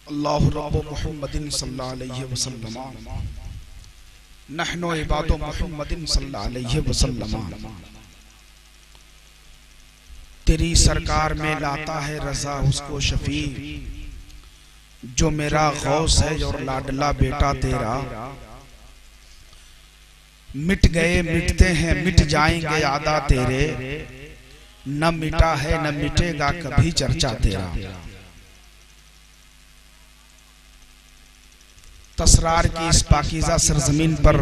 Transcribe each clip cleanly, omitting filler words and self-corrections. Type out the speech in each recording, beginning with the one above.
अल्लाहु रब्बु मुहम्मदिन सल्लल्लाहु अलैहि वसल्लम नहनु इबादु मुहम्मदिन सल्लल्लाहु अलैहि वसल्लम। तेरी सरकार में लाता है रजा उसको शफी, जो मेरा गौस है और लाडला बेटा तेरा। मिट गए मिटते हैं मिट जाएंगे आदा तेरे, न मिटा है न मिटेगा कभी चर्चा तेरा। तसरार की इस पाकीज़ा सरजमीन पर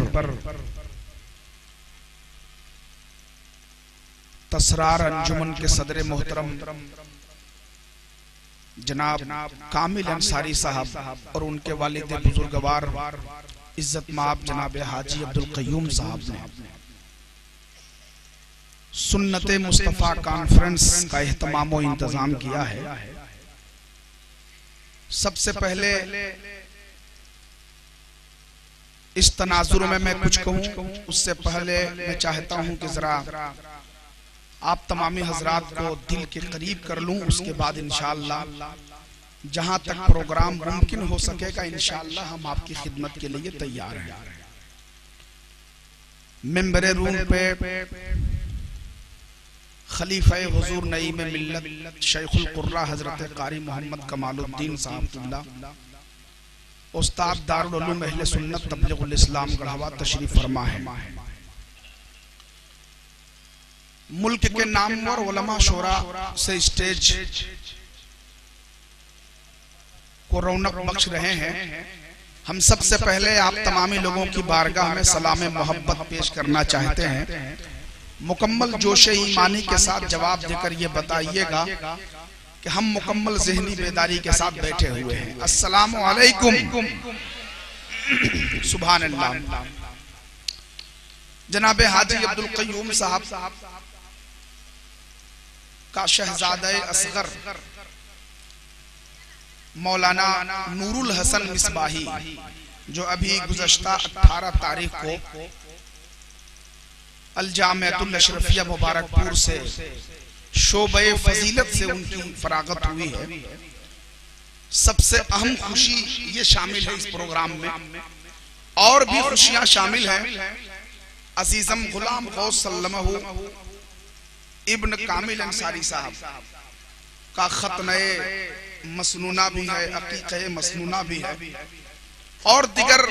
तसरार अंजुमन के सदर मोहतरम जनाब कामिल अंसारी साहब और उनके वालिद बुजुर्गवार इज्जत माब जनाब हाजी अब्दुल क़य्यूम साहब ने सुन्नते मुस्तफ़ा कॉन्फ्रेंस का एहतमाम व इंतजाम किया है। सबसे पहले इस तनाजुर में मैं कुछ कहूं, उससे पहले मैं चाहता हूं कि जरा आप तमामी हजरात को दिल के करीब कर लूं। उसके बाद इंशाअल्लाह जहां तक प्रोग्राम मुमकिन हो सकेगा इंशाअल्लाह हम आपकी खिदमत के लिए तैयार हैं। मिंबरे रूम पे खलीफा हुजूर नईम मिल्लत शेखुल कुर्रा हजरत कारी मोहम्मद कमालुद्दीन साहब किबला उस्ताद दारुल उलूम अहले सुन्नत तबलीगुल इस्लाम गढ़वा तशरीफ फरमा है। मुल्क के नामवर उलमा शोरा से स्टेज को रौनक बख्श रहे हैं। हम सबसे पहले आप तमामी लोगों की बारगाह में सलाम मोहब्बत पेश करना चाहते हैं। मुकम्मल जोश ईमानी के साथ जवाब देकर ये बताइएगा कि हम मुकम्मल ज़हनी बेदारी के साथ बैठे हुए हैं। अस्सलामु अलैकुम। सुभान अल्लाह। जनाब हाजी अब्दुल क़य्यूम साहब का शहजादा असगर मौलाना नूरुल हसन मिसबाही, जो अभी गुज़श्ता 18 तारीख को अल जामिअतुल अशरफिया मुबारकपुर से शोबे फजीलत से उनकी फरागत हुई है। सबसे अहम खुशी ये शामिल है इस प्रोग्राम में, और भी खुशियां शामिल हैं। अजीजम गुलाम गौस सल्लमहु इब्न कामिल अंसारी साहब का खतने मसनूना भी है, अकीक़े मसनूना भी है, और दिगर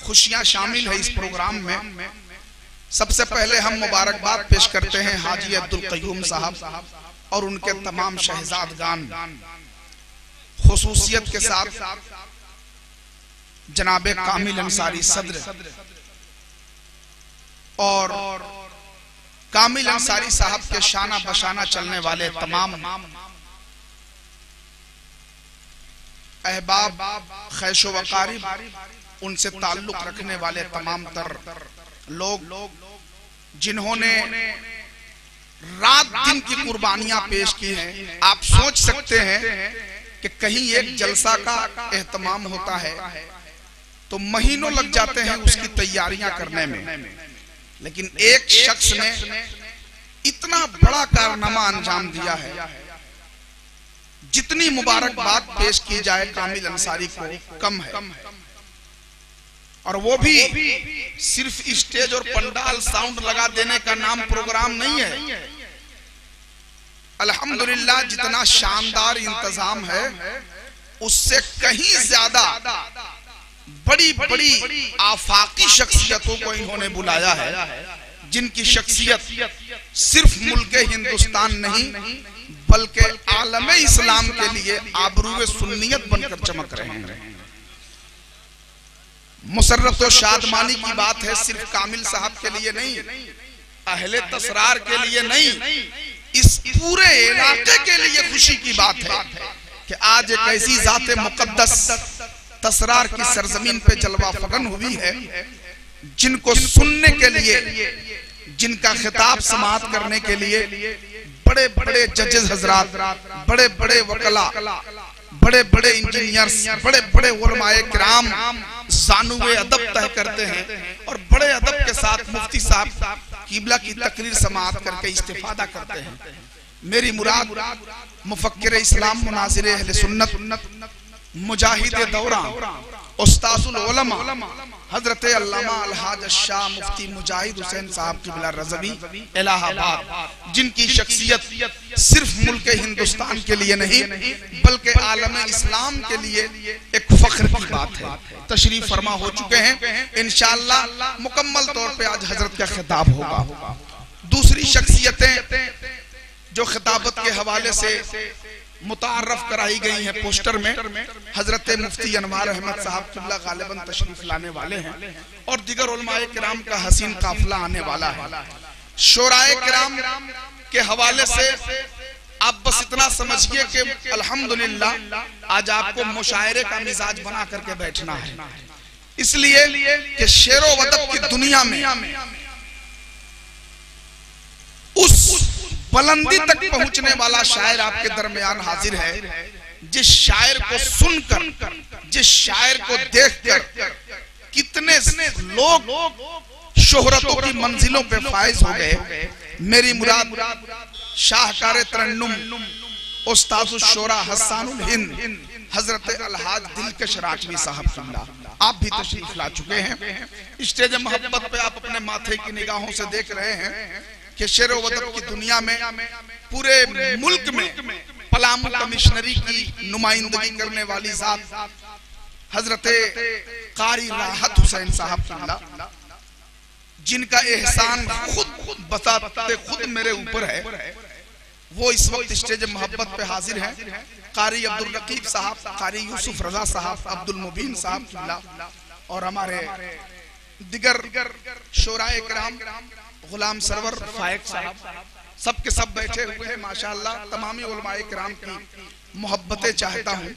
खुशियां शामिल है इस प्रोग्राम में। सबसे पहले हम मुबारकबाद पेश करते हैं हाजी अब्दुल क़य्यूम साहब और उनके तमाम शहजादगान, खुसूसियत के साथ जनाबे कामिल अंसारी सदर और कामिल अंसारी साहब के शाना बशाना चलने वाले तमाम अहबाब खैशो वकारिब, उनसे ताल्लुक रखने वाले तमाम तर लोग जिन्होंने रात दिन की कुर्बानियां पेश की हैं। आप सोच सकते हैं कि कहीं एक जलसा का एहतमाम होता है तो महीनों लग जाते हैं उसकी तैयारियां करने में, लेकिन एक शख्स ने इतना बड़ा कारनामा अंजाम दिया है। जितनी मुबारकबाद पेश की जाए कामिल अंसारी को कम है, और वो भी सिर्फ स्टेज और पंडाल साउंड लगा देने का नाम प्रोग्राम नहीं है। अल्हम्दुलिल्लाह जितना शानदार इंतजाम है उससे कहीं ज्यादा बड़ी बड़ी आफाकी शख्सियतों को इन्होंने बुलाया है, जिनकी शख्सियत सिर्फ मुल्क हिंदुस्तान नहीं बल्कि आलम इस्लाम के लिए आबरूए सुन्नियत बनकर चमक रहे हैं। मुसर्रत और शादमानी की बात है सिर्फ कामिल साहब के लिए नहीं, अहले तसरार के लिए नहीं, इस पूरे इलाके के लिए खुशी की बात है कि आज एक ऐसी जाते मुकद्दस तसरार की सरजमीन पे जलवा फगन हुई है, जिनको सुनने के लिए, जिनका खिताब समाअत करने के लिए बड़े बड़े जजेस हजरात, बड़े बड़े वकला, बड़े बड़े इंजीनियर्स, बड़े बड़े उलमाए किराम सानुए अदब तय करते हैं और बड़े अदब के साथ मुफ्ती साहब किबला की तकरीर समाअत करके इस्तिफादा करते हैं। मेरी मुराद मुफक्किर इस्लाम मुनाजिर अहले सुन्नत मुजाहिद दौरा उस्ताजुल उलमा हजरत अल्लामा अलहाज शाह मुफ्ती मुजाहिद हुसैन साहब क़िबला रज़वी इलाहाबाद, जिनकी शख्सियत सिर्फ मुल्क हिंदुस्तान के लिए नहीं बल्कि आलम इस्लाम के लिए एक फख्र की बात है, तशरीफ फरमा हो चुके हैं। इंशाअल्लाह मुकम्मल तौर पे आज हजरत का खिताब होगा। दूसरी शख्सियतें जो खिताबत के हवाले से मुतारफ कराई गई हैं पोस्टर में, हजरत मुफ्ती अनवार अहमद साहब क़िबला गालिबन तशरीफ लाने वाले हैं और दिगर उलमाए किराम का हसीन काफिला आने वाला है। शोराए किराम के हवाले से आप बस इतना समझिए कि अल्हम्दुलिल्लाह आज आपको मुशायरे का मिजाज बना करके बैठना है, इसलिए कि शेरो वदब की दुनिया में उस बुलंदी तक पहुंचने वाला शायर आपके दरमियान हाजिर है, जिस शायर को सुनकर, जिस शायर को देखकर कितने लोग शोहरतों की मंजिलों पे फायज हो गए। मेरी मुराद शाहकार तरन्नुम उस्तादुश शोरा हसानुल हिंद हजरत अलहाज दिलकश राठवी साहब क़िबला, आप भी तशरीफ ला चुके हैं। स्टेज मोहब्बत पे आप अपने माथे की निगाहों से देख रहे हैं कि शेर वदब की दुनिया में पूरे मुल्क में पलामू कमिश्नरी की नुमाइंदगी करने वाली जात हजरत कारी राहत हुसैन साहब क़िबला, जिनका एहसान खुद बताते खुद मेरे ऊपर है, वो इस वक्त स्टेज मोहब्बत पे हाजिर हैं। कारी अब्दुल रकीब साहब, कारी यूसुफ रजा साहब, अब्दुल मुबीन साहब क़िबला और हमारे दिगर शोराए किराम गुलाम सरवर फायक साहब, सब के सब बैठे हुए हैं माशाअल्लाह। तमामी उलमाए किराम की मोहब्बतें चाहता हूँ।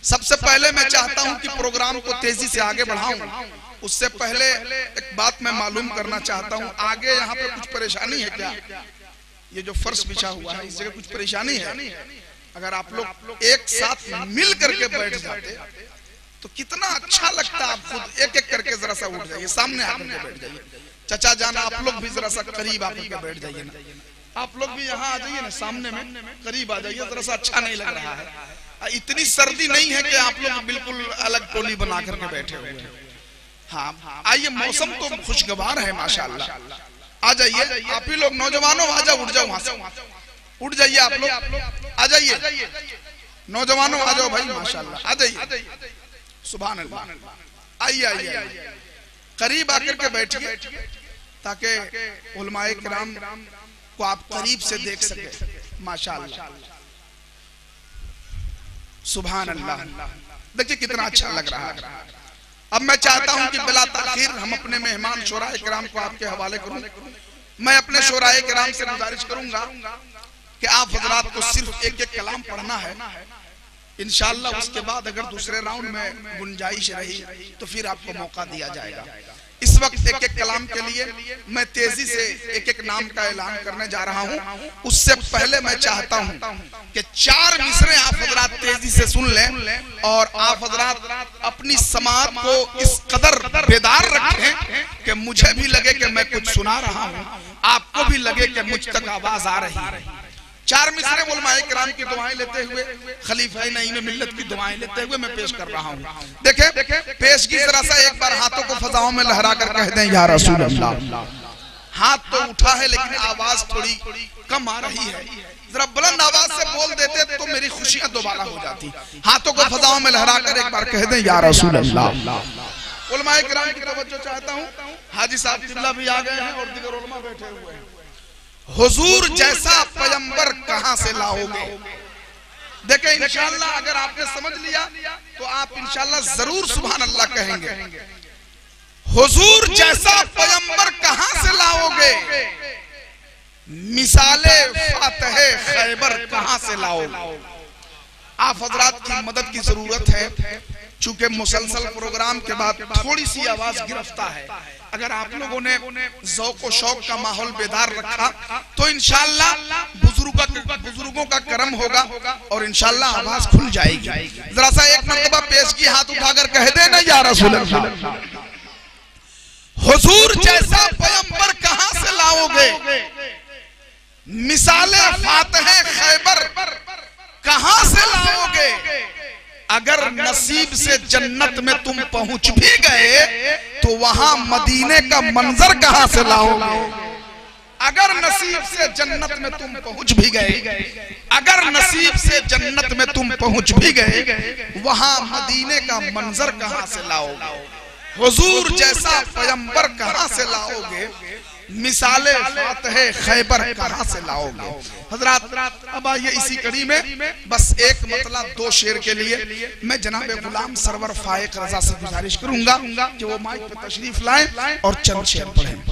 सबसे पहले मैं चाहता हूँ कि प्रोग्राम को तेजी से आगे बढ़ाऊं। उससे पहले एक बात मैं मालूम करना चाहता हूँ, आगे यहाँ पे कुछ परेशानी है क्या? ये जो फर्श बिछा हुआ है इस जगह कुछ परेशानी है? अगर आप लोग एक साथ मिल करके बैठ जाते तो कितना अच्छा लगता। आप खुद एक एक करके जरा सा उठ जाइए, सामने आकर के बैठ जाइए। चचा जाना आप लोग भी जरा सा करीब आकर के बैठ जाइए ना, आप लोग भी यहाँ आ जाइए ना, सामने में करीब आ जाइए, जरा सा अच्छा नहीं लग रहा है। इतनी सर्दी नहीं है कि आप लोग बिल्कुल अलग टोली बना करके बैठे हुए हैं। हाँ आइए, मौसम तो खुशगवार है माशाअल्लाह, आ जाइए आप ही लोग नौजवानों, आ जाओ, उठ जाओ वहां से, उठ जाइए आप लोग, आ जाइए नौजवानों, आ जाओ भाई माशाअल्लाह, आ जाइए, सुभान अल्लाह। आइए आइए करीब आकर के बैठिए ताकि उलमाए किराम को आप करीब से देख सके माशाअल्लाह, सुभान अल्लाह। देखिए कितना अच्छा लग रहा है। अब मैं चाहता हूं कि बिला ताखीर हम अपने मेहमान शोराए किराम को आपके हवाले करूं। मैं अपने शोराए किराम से गुजारिश करूंगा कि आप हजरात को सिर्फ एक एक कलाम पढ़ना है। इंशाअल्लाह उसके बाद अगर दूसरे राउंड में गुंजाइश रही तो फिर आपको मौका दिया जाएगा। इस वक्त एक एक कलाम के लिए मैं तेजी से एक एक नाम का ऐलान करने जा रहा हूं। उससे पहले मैं चाहता हूं कि 4 मिसरे आप हजरात तेजी से सुन लें और आप हजरात अपनी समात को इस कदर बेदार रखें कि मुझे भी लगे कि मैं कुछ सुना रहा हूं, आपको भी लगे कि मुझ तक आवाज आ रही है। 4 मिसरे उलमाए किराम की दुआएं लेते हुए, खलीफाए नईम मिल्लत की दुआएं लेते हुए मैं पेश कर रहा हूँ। देखें पेश की जरा सा एक बार हाथों को फजाओं में लहरा कर कह दें या रसूल अल्लाह। हाथ तो उठा है लेकिन आवाज थोड़ी कम आ रही है, जरा बुलंद आवाज से बोल देते तो मेरी खुशियां दोबारा हो जाती। हाथों को फजाओं में लहरा कर एक बार कह दें या रसूल अल्लाह। उलमाए किराम की तवज्जो चाहता हूँ। हाजी साहब क़िबला भी आ गए हैं और दिगर उलमा बैठे हुए हैं। हुजूर जैसा पैगंबर कहां से लाओगे? देखें इंशाअल्लाह अगर आपने समझ लिया तो आप इंशाअल्लाह जरूर सुभान अल्लाह कहेंगे। हुजूर जैसा पैगंबर कहां से लाओगे? मिसाले फातह खैबर कहां से लाओगे? आप हजरात की मदद की जरूरत है, चूंकि मुसलसल प्रोग्राम के बाद थोड़ी सी आवाज गिरफ्ता है। अगर आप लोगों ने ज़ौक़ व शौक़ का माहौल बेदार रखा तो इंशाअल्लाह बुजुर्गों का करम होगा और इंशाअल्लाह आवाज खुल जाएगी। जरा सा एक मर्तबा पेश की हाथ उठाकर कह देना या रसूल अल्लाह। हुजूर जैसा पैगंबर कहां से लाओगे? मिसाले फातह खैबर कहां से लाओगे? अगर नसीब से जन्नत में तुम पहुंच भी गए तो वहां मदीने का मंजर कहां से लाओगे? अगर नसीब से जन्नत में तुम पहुंच भी गए, अगर नसीब से जन्नत में तुम पहुंच भी गए, वहां मदीने का मंजर कहां से लाओगे? हुजूर जैसा पैगंबर कहां से लाओगे? मिसाले फातहे खैबर कहां से लाओगे? हजरात, अब आइए इसी कड़ी में बस एक मतलब 2 शेर के लिए मैं जनाब गुलाम सरवर फाइक रजा से गुजारिश करूंगा कि वो माइक पे तशरीफ लाएं और चंद शेर पढ़ें।